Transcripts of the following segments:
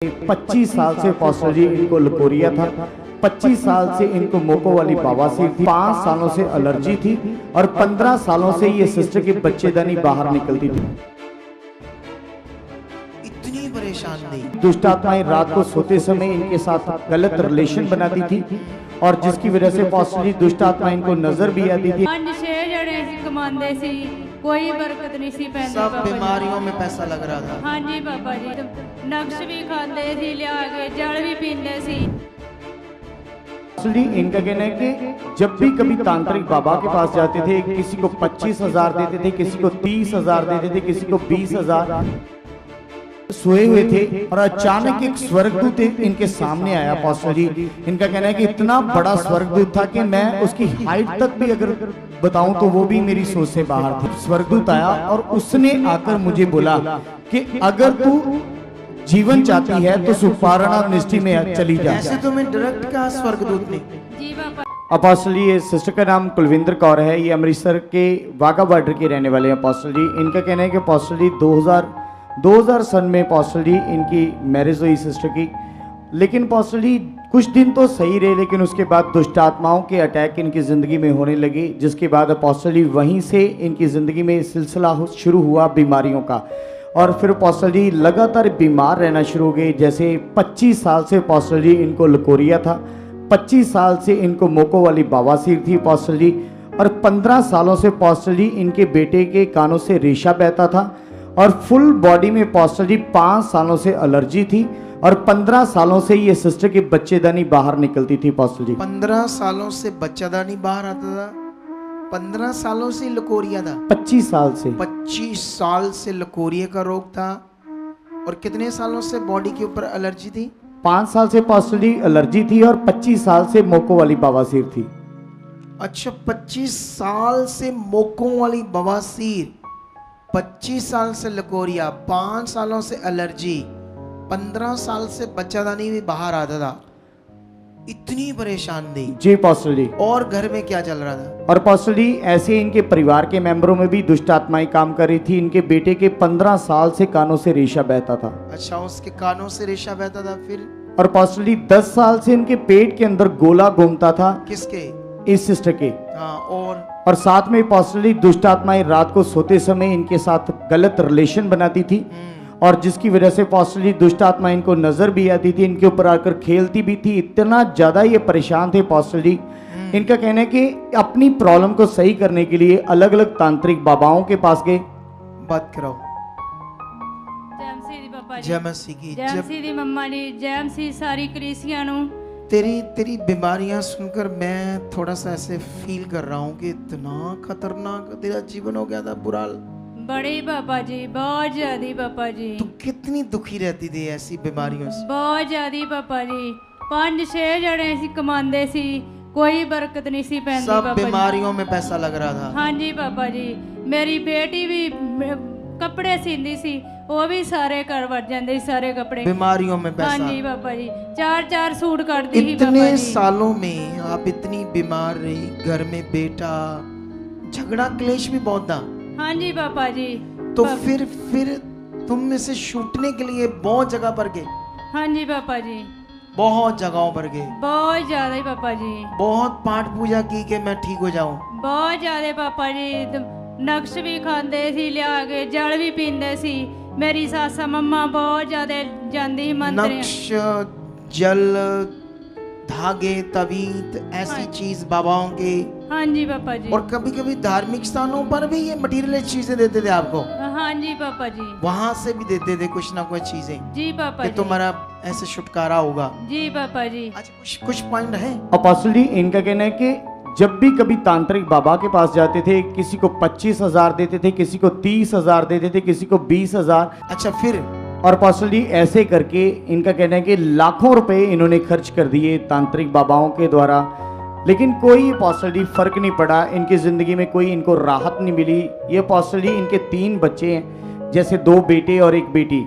25 साल से अपोस्टल जी इनको लकोरिया था, 25 साल से इनको मोको वाली बवासीर थी, 5 सालों से एलर्जी थी और 15 सालों से ये सिस्टर की बच्चेदानी बाहर निकलती थी। इतनी परेशान थी। दुष्ट आत्माएं रात को सोते समय इनके साथ गलत रिलेशन बनाती थी और जिसकी वजह से अपोस्टल जी दुष्ट आत्मा इनको नजर भी आती थी। 5-6 जने कमांदे सी, कोई बरकत नहीं सी पैंदी। सब बीमारियों में पैसा लग रहा था। हाँ जी बाबा जी, नक्श भी खाते सी, लिया के जल भी पींदे सी। इनका कहना है कि जब भी कभी तांत्रिक बाबा के पास जाते थे, किसी को 25,000 देते थे, किसी को 30,000 देते थे, किसी को 20,000। सोए हुए थे और अचानक एक स्वर्गदूत इनके सामने आया अपोस्टल जी। इनका कहना है कि इतना बड़ा स्वर्गदूत था कि मैं उसकी हाइट तक भी अगर बताऊं तो वो भी मेरी सोच से बाहर थी। स्वर्गदूत आया और उसने आकर मुझे बोला कि अगर तू जीवन चाहती है तो सुपारणा मिनिस्ट्री में चली जा। ऐसे तो मैं डायरेक्ट कहा स्वर्गदूत ने। जी बाबा। अपोस्टल जी, ये सिस्टर का नाम कुलविंदर कौर है, ये अमृतसर के वाघा बॉर्डर के रहने वाले हैं अपोस्टल जी। इनका कहना है कि अपोस्टल जी 2000 सन में अपोस्टल जी इनकी मैरिज हुई सिस्टर की। लेकिन अपोस्टल जी कुछ दिन तो सही रहे, लेकिन उसके बाद दुष्ट आत्माओं के अटैक इनकी ज़िंदगी में होने लगे, जिसके बाद अपोस्टल जी वहीं से इनकी ज़िंदगी में सिलसिला शुरू हुआ बीमारियों का। और फिर अपोस्टल जी लगातार बीमार रहना शुरू हो गए। जैसे 25 साल से अपोस्टल जी इनको लकोरिया था, 25 साल से इनको मोको वाली बवासीर थी अपोस्टल जी, और 15 सालों से अपोस्टल जी इनके बेटे के कानों से रेशा बहता था और फुल बॉडी में अपोस्टल जी 5 सालों से एलर्जी थी और 15 सालों से ये सिस्टर की बच्चेदानी बाहर निकलती थी अपोस्टल जी। 15 सालों से बच्चेदानी बाहर आता था। 15 सालों से लकोरिया था। 25 साल से 25 साल से लकोरिया का रोग था। और कितने सालों से बॉडी के ऊपर एलर्जी थी? 5 साल से अपोस्टल जी एलर्जी थी और 25 साल से मोको वाली बवासीर थी। अच्छा, 25 साल से मोको वाली बवासीर, 25 साल से लकोरिया, 5 सालों से एलर्जी, 15 साल से बच्चादानी भी बाहर आता था। इतनी परेशान थी जी अपोस्टल जी। और घर में क्या चल रहा था? और अपोस्टल जी ऐसे इनके परिवार के मेंबरों में भी दुष्ट आत्माएं काम कर रही थी। इनके बेटे के 15 साल से कानों से रेशा बहता था। अच्छा, उसके कानों से रेशा बहता था। फिर और अपोस्टल जी 10 साल से इनके पेट के अंदर गोला घूमता था। किसके? इस सिस्टर के। हाँ, और साथ में अपोस्टल जी दुष्ट आत्माएं रात को सोते समय इनके साथ गलत रिलेशन बनाती थी और जिसकी वजह से अपोस्टल जी दुष्ट आत्मा इनको नजर भी आती थी, इनके ऊपर आकर खेलती भी थी। इतना ज्यादा ये परेशान थे अपोस्टल जी। इनका कहना है कि अपनी प्रॉब्लम को सही करने के लिए अलग अलग तांत्रिक बाबाओं के पास गए। बात कराओ। जय मसीह दी बाबा जी। जय मसीह की। जय मसीह दी मम्मा जी। जय मसीह सारी कलीसिया नू। तेरी बीमारियां सुनकर मैं थोड़ा सा ऐसे फील कर रहा हूँ कि इतना खतरनाक तेरा जीवन हो गया था। बुरा बड़ी बाबा जी, बहुत ज्यादा बाबा जी। तू कितनी दुखी रहती थी ऐसी बीमारियों से? बहुत ज्यादा बाबा जी, 5-6 जने सी कमांदे सी, कोई बरकत नहीं सी पैंदी सब बाबा जी। बीमारियों में पैसा लग रहा था। हाँ जी बाबा जी। मेरी बेटी भी कपड़े सींदी सी, वो भी सारे कर वट जाते, सारे कपड़े बीमारियों में पैसा। हाँ जी बाबा जी, 4-4 सूट करती थी इतने बाबा जी। सालों में आप इतनी बीमार रही, घर में बेटा, झगड़ा क्लेश भी बहुत था। हाँ जी बाबा जी। तो फिर तुम में से छूटने के लिए बहुत जगह पर गए। हाँ जी बाबा जी, बहुत जगहों पर गए। बहुत ज्यादा ही पापा जी। बहुत पाठ पूजा की कि मैं ठीक हो जाऊं। बहुत ज्यादा पापा जी, नक्श भी खाते सी, लिया के जल भी पींदे सी। मेरी सासा मम्मा बहुत ज्यादा जाती मंदिर। नक्श, जल, धागे, तवीत, ऐसी चीज बाबाओं के। हाँ जी पापा जी। और कभी कभी धार्मिक स्थानों पर भी ये मटेरियल चीजें देते थे आपको। हाँ जी पापा जी। वहां से भी देते थे कुछ ना कुछ चीजें जी पापा कि जी। तुम्हारा ऐसे छुटकारा होगा। जी पापा जी। अच्छा, कुछ पॉइंट है? अपोस्टल जी इनका कहना है कि जब भी कभी तांत्रिक बाबा के पास जाते थे, किसी को 25,000 देते थे, किसी को 30,000 देते थे, किसी को 20,000। अच्छा, फिर? और अपोस्टल जी ऐसे करके इनका कहना है कि लाखों रुपए इन्होंने खर्च कर दिए तांत्रिक बाबाओं के द्वारा, लेकिन कोई अपोस्टल जी फर्क नहीं पड़ा। इनकी जिंदगी में कोई इनको राहत नहीं मिली। ये अपोस्टल जी इनके 3 बच्चे हैं, जैसे 2 बेटे और 1 बेटी।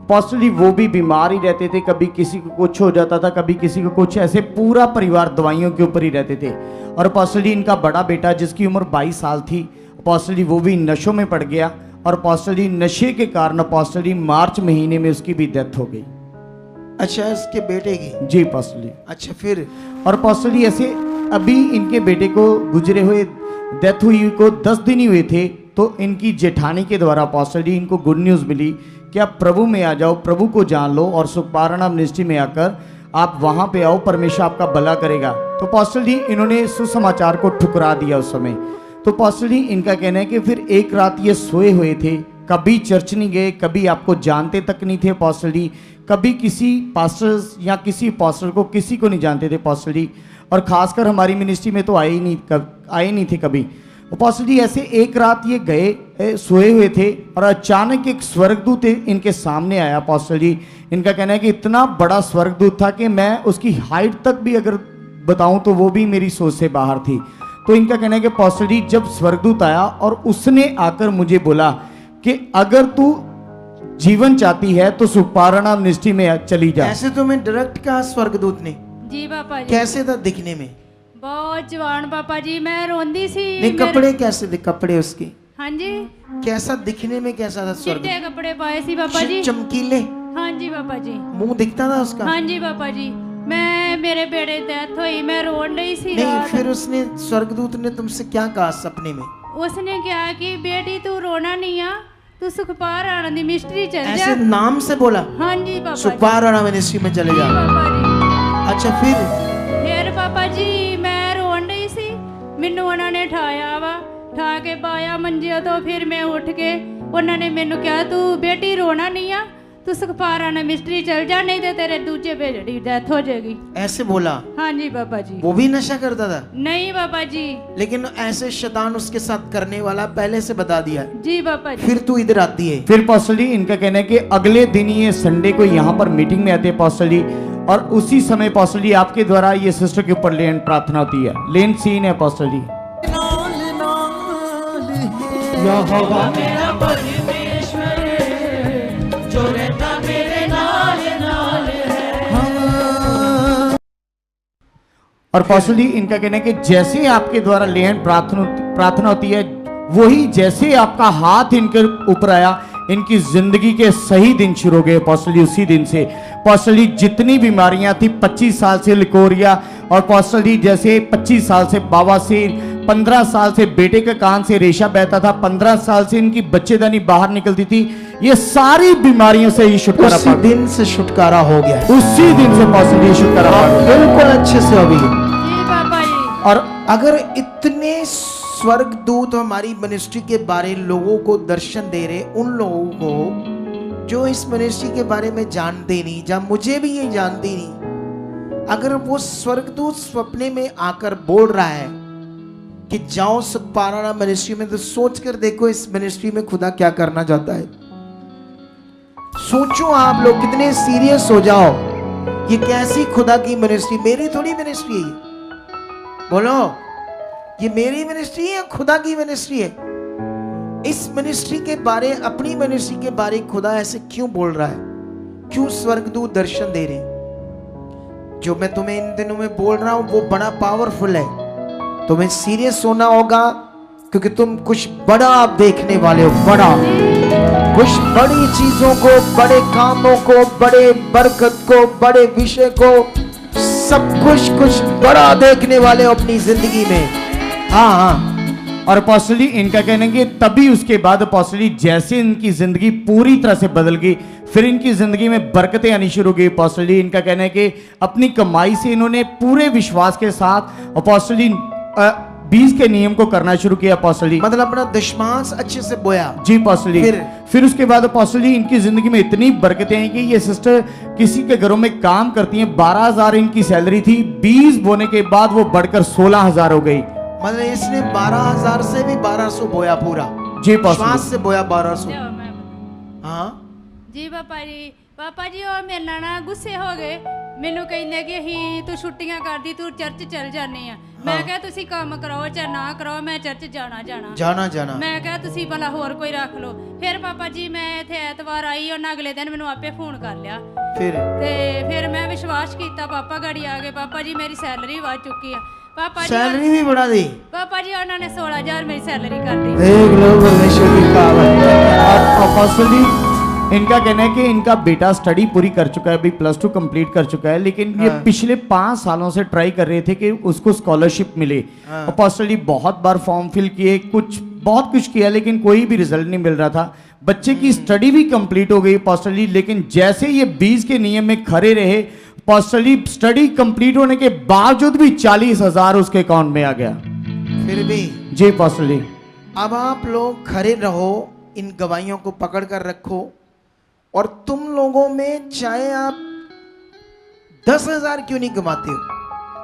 अपोस्टल जी वो भी बीमार ही रहते थे, कभी किसी को कुछ हो जाता था, कभी किसी को कुछ, ऐसे पूरा परिवार दवाइयों के ऊपर ही रहते थे। और अपोस्टल जी इनका बड़ा बेटा जिसकी उम्र 22 साल थी, अपोस्टल जी वो भी नशों में पड़ गया और अपोस्टल जी नशे के कारण अपोस्टल जी मार्च महीने में उसकी भी डेथ हो गई। अच्छा, इसके बेटे की। जी पास्टर जी। अच्छा, फिर और पास्टर जी ऐसे अभी इनके बेटे को गुजरे हुए डेथ हुई को 10 दिन ही हुए थे, तो इनकी जेठानी के द्वारा पास्टर जी इनको गुड न्यूज़ मिली कि आप प्रभु में आ जाओ, प्रभु को जान लो और सुखपारणा मिनिस्ट्री में आकर आप वहाँ पे आओ, परमेश्वर आपका भला करेगा। तो पास्टर जी इन्होंने सुसमाचार को ठुकरा दिया उस समय। तो पास्टर जी इनका कहना है कि फिर एक रात ये सोए हुए थे, कभी चर्च नहीं गए, कभी आपको जानते तक नहीं थे पास्टर जी, कभी किसी पास्टर या किसी पास्टर को किसी को नहीं जानते थे पास्टर जी, और खासकर हमारी मिनिस्ट्री में तो आए ही नहीं थे कभी। और पास्टर जी ऐसे एक रात ये गए सोए हुए थे और अचानक एक स्वर्गदूत इनके सामने आया पास्टर जी। इनका कहना है कि इतना बड़ा स्वर्गदूत था कि मैं उसकी हाइट तक भी अगर बताऊं तो वो भी मेरी सोच से बाहर थी। तो इनका कहना है कि पास्टर जी जब स्वर्गदूत आया और उसने आकर मुझे बोला कि अगर तू जीवन चाहती है तो सुखपारणा मिनिस्ट्री में चली जा। ऐसे तो मैं डायरेक्ट कहा स्वर्गदूत ने। जी पापा जी। कैसे था दिखने में? बहुत जवान पापा जी, मैं रोंदी सी। नहीं, कपड़े कैसे थे? कपड़े उसके हाँ जी, कैसा दिखने में कैसा था चिट्टे स्वर्गदूत? कपड़े पाए सी पापा जी। चमकीले? हाँ जी पापा जी। मुंह दिखता था उसका? हाँ जी पापा जी। मैं मेरे बेटे डेथ हुई, मैं रोन रही सी नहीं, रात। फिर उसने स्वर्गदूत ने तुमसे क्या कहा सपने में? उसने क्या कि बेटी तू रोना नहीं आ, तू सुखपारणा दी मिस्ट्री चल जा। ऐसे नाम से बोला? हाँ जी पापा जी। सुखपारणा मिनिस्ट्री में चले जी जा। पापा जी। अच्छा, फिर पापा जी मैं रोन रही सी, मैनू उन्होंने ठाया वा, ठा के पाया मंजे तो फिर मैं उठ के उन्होंने मैनू कहा तू बेटी रोना नहीं आ, तू सुखपारणा मिस्ट्री चल जा, नहीं तो तेरे दूजे बेटे की डेथ हो जाएगी। ऐसे बोला? हाँ जी पापा जी। वो भी नशा करता था? नहीं पापा जी। लेकिन ऐसे शैतान उसके साथ करने वाला पहले से बता दिया। जी पापा जी। फिर तू इधर आती है? फिर पास्टर जी इनका कहना है कि अगले दिन ये संडे को यहाँ पर मीटिंग में आते हैं पास्टर जी, और उसी समय पास्टर जी आपके द्वारा ये सिस्टर के ऊपर लेन प्रार्थना होती है, लेन सीन है पास्टर जी। यहोवा मेरा परमेश्वर जो रहता मेरे नाल नाल है। और पास्टर जी इनका कहना है कि जैसे आपके द्वारा लेन प्रार्थना होती है, वही जैसे आपका हाथ इनके ऊपर आया, इनकी जिंदगी के सही दिन शुरू हो गए पास्टर जी। उसी दिन से पास्टर जी जितनी बीमारियां थी, 25 साल से लिकोरिया, और पास्टर जी जैसे 25 साल से बवासीर, 15 साल से बेटे के कान से रेशा बहता था, 15 साल से इनकी बच्चेदानी बाहर निकलती थी, ये सारी बीमारियों से ही छुटकारा उसी दिन से छुटकारा हो गया। उसी दिन से पास्टर जी छुटकारा पा गए। बिल्कुल अच्छे से अभी। जी पापा जी। और अगर इतने स्वर्गदूत हमारी मिनिस्ट्री के बारे लोगों को दर्शन दे रहे, उन लोगों को जो इस मिनिस्ट्री के बारे में जानते नहीं, जहाँ मुझे भी ये जानती नहीं, अगर वो स्वर्गदूत सपने में आकर बोल रहा है कि जाओ सुखपारणा मिनिस्ट्री में, तो सोच कर देखो इस मिनिस्ट्री में खुदा क्या करना चाहता है। सोचो आप लोग कितने सीरियस हो जाओ, ये कैसी खुदा की मिनिस्ट्री, मेरी थोड़ी मिनिस्ट्री है। बोलो, ये मेरी मिनिस्ट्री है, खुदा की मिनिस्ट्री है। इस मिनिस्ट्री के बारे, अपनी मिनिस्ट्री के बारे खुदा ऐसे क्यों बोल रहा है? क्यों स्वर्गदूत दर्शन दे रहे हैं? जो मैं तुम्हें इन दिनों में बोल रहा हूं वो बड़ा पावरफुल है। तुम्हें सीरियस होना होगा, क्योंकि तुम कुछ बड़ा आप देखने वाले हो। बड़ा, कुछ बड़ी चीजों को, बड़े कामों को, बड़े बरकत को, बड़े विषय को, सब कुछ बड़ा देखने वाले हो अपनी जिंदगी में। हाँ हाँ। और पास्टर जी इनका कहना है कि तभी उसके बाद पास्टर जी जैसे इनकी जिंदगी पूरी तरह से बदल गई, फिर इनकी जिंदगी में बरकतें आनी शुरू हो गई। पास्टर जी इनका कहना है कि अपनी कमाई से इन्होंने पूरे विश्वास के साथ और पास्टर जी 20 के नियम को करना शुरू किया पास्टर जी। मतलब अपना दशमांश अच्छे से बोया। जी पास्टर जी। फिर उसके बाद पास्टर जी इनकी जिंदगी में इतनी बरकतें हैं कि ये सिस्टर किसी के घरों में काम करती हैं। 12,000 इनकी सैलरी थी, 20 बोने के बाद वो बढ़कर 16,000 हो गई। मतलब इसने 12,000 से भी 1200 बोया पूरा। जी पास्टर श्वास से बोया 1200। हाँ जी पापा जी और मेरे ना गुस्से हो गए, मैनू कहते कि ही तू छुट्टियां कर दी, तू चर्च चल जानी है। मैं कहा तुसी काम कराओ चाहे ना कराओ, मैं चर्च जाना। मैं कहा तुसी भला होर कोई रख लो। फिर पापा जी मैं इत्थे ऐतवार आई और अगले दिन मैनू आपे फोन कर लिया। फिर मैं विश्वास किया पापा गाड़ी आ गए। पापा जी मेरी सैलरी बढ़ चुकी है। पापा जी सैलरी भी बढ़ा दी। पापा जी उन्होंने 16,000 मेरी सैलरी कर दी। देख लो परमेश्वर की पावर। और पास्टर जी इनका कहना है कि इनका बेटा स्टडी पूरी कर चुका है, अभी +2 कंप्लीट कर चुका है, लेकिन ये पिछले 5 सालों से ट्राई कर रहे थे कि उसको स्कॉलरशिप मिले। अपोस्टल जी बहुत बार फॉर्म फिल किए, बहुत कुछ किया, लेकिन कोई भी रिजल्ट नहीं मिल रहा था। बच्चे की स्टडी भी कंप्लीट हो गई अपोस्टल जी, लेकिन जैसे ये 20 के नियम में खड़े रहे अपोस्टल जी, स्टडी कंप्लीट होने के बावजूद भी 40,000 उसके अकाउंट में आ गया। फिर भी जी अपोस्टल जी। अब आप लोग खड़े रहो, इन गवाहियों को पकड़ कर रखो, और तुम लोगों में चाहे आप 10,000 क्यों नहीं कमाते हो,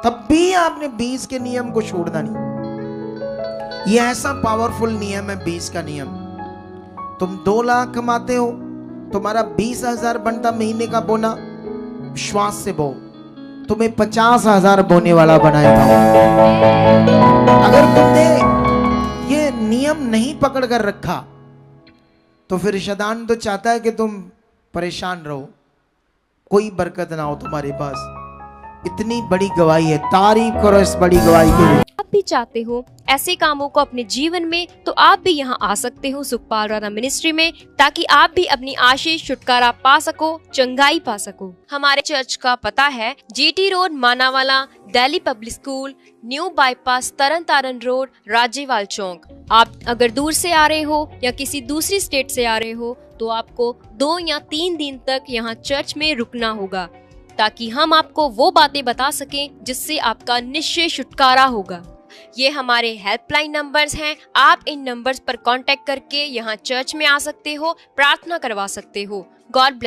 तब भी आपने 20 के नियम को छोड़ना नहीं। ये ऐसा पावरफुल नियम है 20 का नियम। तुम 2 लाख कमाते हो, तुम्हारा 20,000 बनता महीने का बोना, विश्वास से बो, तुम्हें 50,000 बोने वाला बनाएगा। अगर तुमने ये नियम नहीं पकड़ कर रखा तो फिर शैतान तो चाहता है कि तुम परेशान रहो, कोई बरकत ना हो तुम्हारे पास। इतनी बड़ी गवाही है, तारीफ करो इस बड़ी गवाही के लिए। आप भी चाहते हो ऐसे कामों को अपने जीवन में, तो आप भी यहाँ आ सकते हो सुखपाल राणा मिनिस्ट्री में, ताकि आप भी अपनी आशीष छुटकारा पा सको, चंगाई पा सको। हमारे चर्च का पता है GT road Manawala, Delhi public school, new bypass, Tarn Taran road, Rajewal Chowk. आप अगर दूर से आ रहे हो या किसी दूसरी स्टेट से आ रहे हो तो आपको 2 या 3 दिन तक यहाँ चर्च में रुकना होगा, ताकि हम आपको वो बातें बता सकें जिससे आपका निश्चय छुटकारा होगा। ये हमारे हेल्पलाइन नंबर्स हैं, आप इन नंबर्स पर कांटेक्ट करके यहाँ चर्च में आ सकते हो, प्रार्थना करवा सकते हो। God bless.